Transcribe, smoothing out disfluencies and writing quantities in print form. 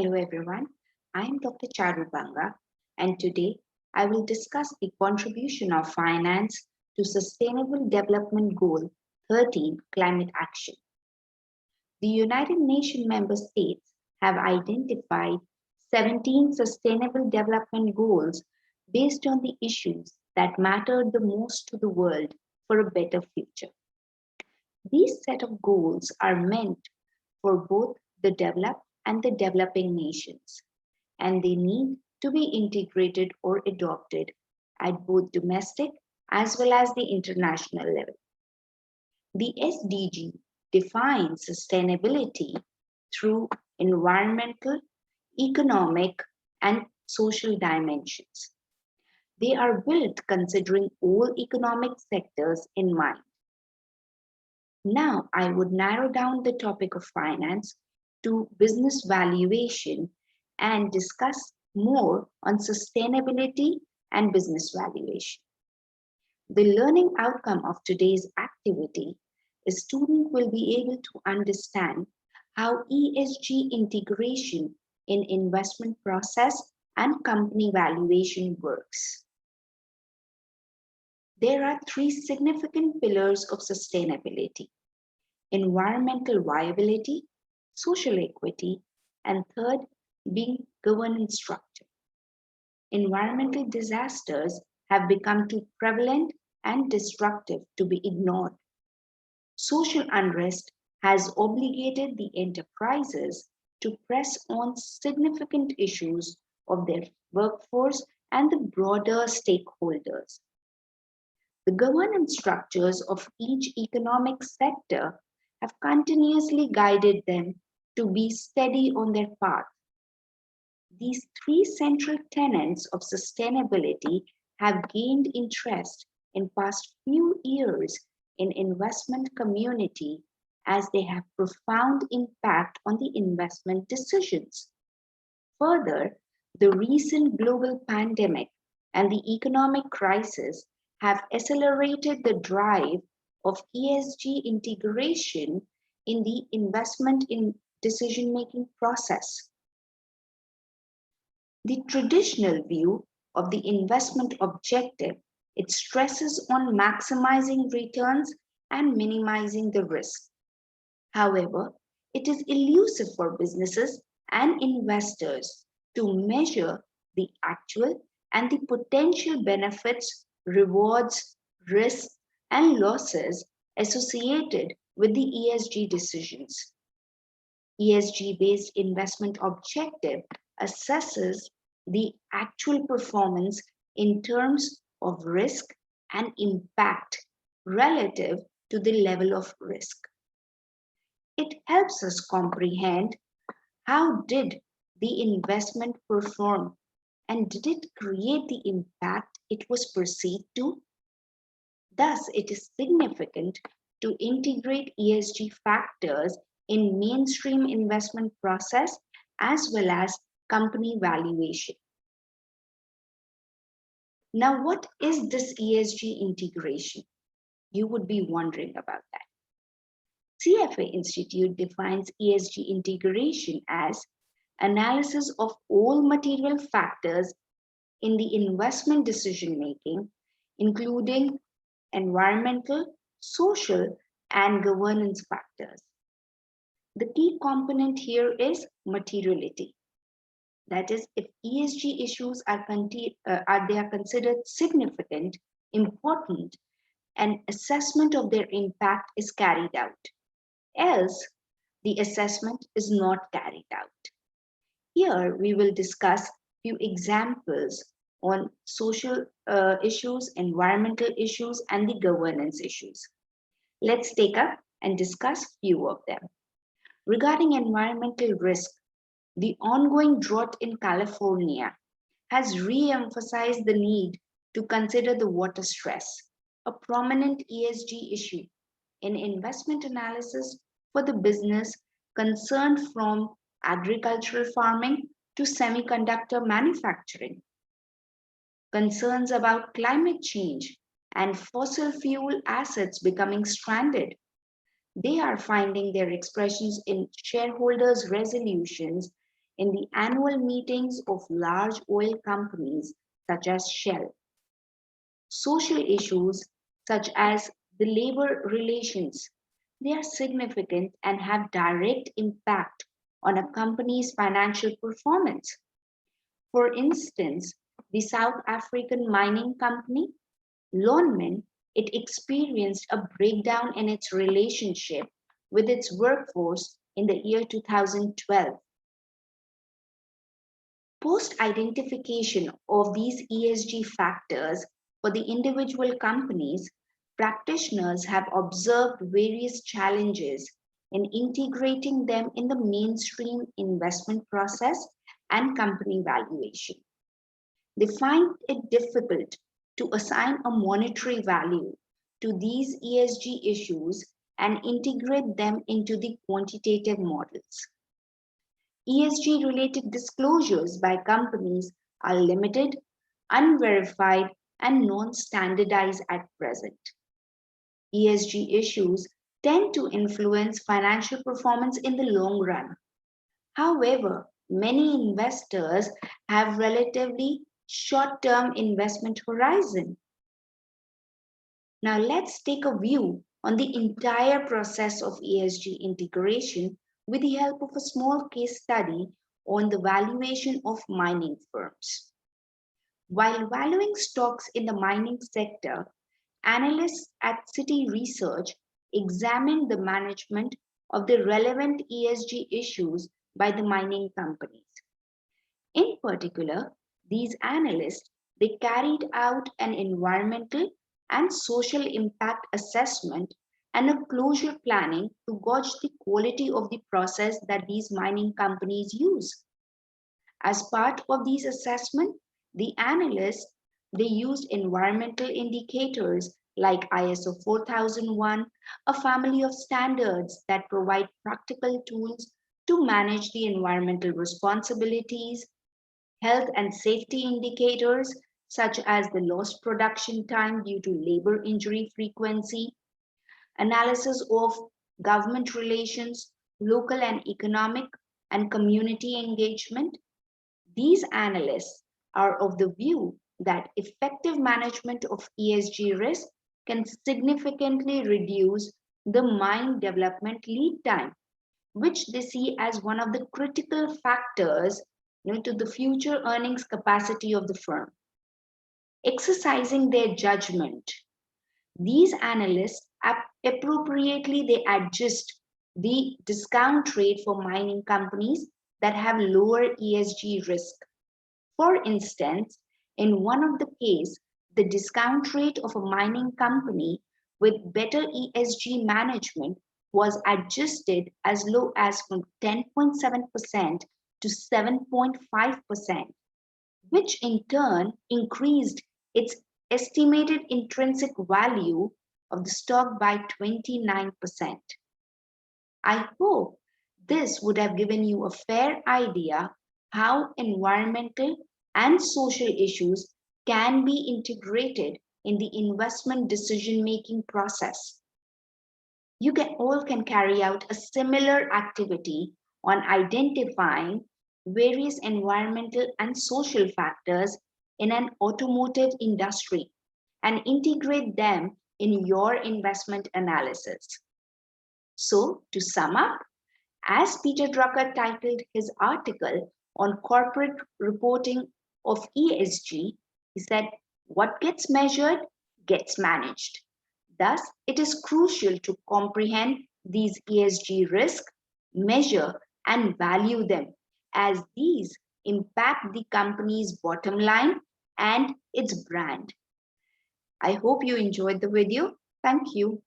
Hello everyone, I am Dr. Charu Banga and today I will discuss the contribution of finance to Sustainable Development Goal 13 climate action. The United Nations member states have identified 17 sustainable development goals based on the issues that matter the most to the world for a better future. These set of goals are meant for both the developed and the developing nations, and they need to be integrated or adopted at both domestic as well as the international level. The SDG defines sustainability through environmental, economic, and social dimensions. They are built considering all economic sectors in mind. Now, I would narrow down the topic of finance to business valuation and discuss more on sustainability and business valuation. The learning outcome of today's activity is students will be able to understand how ESG integration in investment process and company valuation works. There are three significant pillars of sustainability: environmental viability, social equity, and third being governance structure. Environmental disasters have become too prevalent and destructive to be ignored. Social unrest has obligated the enterprises to press on significant issues of their workforce and the broader stakeholders. The governance structures of each economic sector have continuously guided them to be steady on their path. These three central tenets of sustainability have gained interest in past few years in investment community as they have profound impact on the investment decisions. Further, the recent global pandemic and the economic crisis have accelerated the drive of ESG integration in the investment in decision-making process. The traditional view of the investment objective, it stresses on maximizing returns and minimizing the risk. However, it is elusive for businesses and investors to measure the actual and the potential benefits, rewards, risks, and losses associated with the ESG decisions. ESG-based investment objective assesses the actual performance in terms of risk and impact relative to the level of risk. It helps us comprehend how did the investment perform and did it create the impact it was perceived to? Thus, it is significant to integrate ESG factors in mainstream investment process as well as company valuation. Now, what is this ESG integration? You would be wondering about that. CFA Institute defines ESG integration as analysis of all material factors in the investment decision making, including environmental, social, and governance factors. The key component here is materiality. That is, if ESG issues are considered significant, important, and assessment of their impact is carried out. Else, the assessment is not carried out. Here, we will discuss few examples on social issues, environmental issues, and the governance issues. Let's take up and discuss few of them. Regarding environmental risk, the ongoing drought in California has re-emphasized the need to consider the water stress, a prominent ESG issue in investment analysis for the business concerned from agricultural farming to semiconductor manufacturing. Concerns about climate change and fossil fuel assets becoming stranded. They are finding their expressions in shareholders' resolutions in the annual meetings of large oil companies such as Shell. Social issues such as the labor relations, they are significant and have direct impact on a company's financial performance. For instance, the South African mining company, Lonmin, it experienced a breakdown in its relationship with its workforce in the year 2012. Post-identification of these ESG factors for the individual companies, practitioners have observed various challenges in integrating them in the mainstream investment process and company valuation. They find it difficult to assign a monetary value to these ESG issues and integrate them into the quantitative models. ESG-related disclosures by companies are limited, unverified, and non-standardized at present. ESG issues tend to influence financial performance in the long run. However, many investors have relatively short-term investment horizon. Now let's take a view on the entire process of ESG integration with the help of a small case study on the valuation of mining firms. While valuing stocks in the mining sector, analysts at Citi Research examined the management of the relevant ESG issues by the mining companies. In particular, these analysts, they carried out an environmental and social impact assessment and a closure planning to gauge the quality of the process that these mining companies use. As part of these assessments, the analysts, they used environmental indicators like ISO 4001, a family of standards that provide practical tools to manage the environmental responsibilities, health and safety indicators such as the lost production time due to labor injury frequency, analysis of government relations, local and economic and community engagement. These analysts are of the view that effective management of ESG risk can significantly reduce the mine development lead time, which they see as one of the critical factors to the future earnings capacity of the firm. Exercising their judgment, these analysts appropriately they adjust the discount rate for mining companies that have lower ESG risk. For instance, in one of the cases, the discount rate of a mining company with better ESG management was adjusted as low as from 10.7% to 7.5%, which in turn increased its estimated intrinsic value of the stock by 29%. I hope this would have given you a fair idea how environmental and social issues can be integrated in the investment decision-making process. You all can carry out a similar activity on identifying various environmental and social factors in an automotive industry and integrate them in your investment analysis. So, to sum up, as Peter Drucker titled his article on corporate reporting of ESG, he said, "What gets measured gets managed." Thus, it is crucial to comprehend these ESG risks, measure and value them, as these impact the company's bottom line and its brand. I hope you enjoyed the video. Thank you.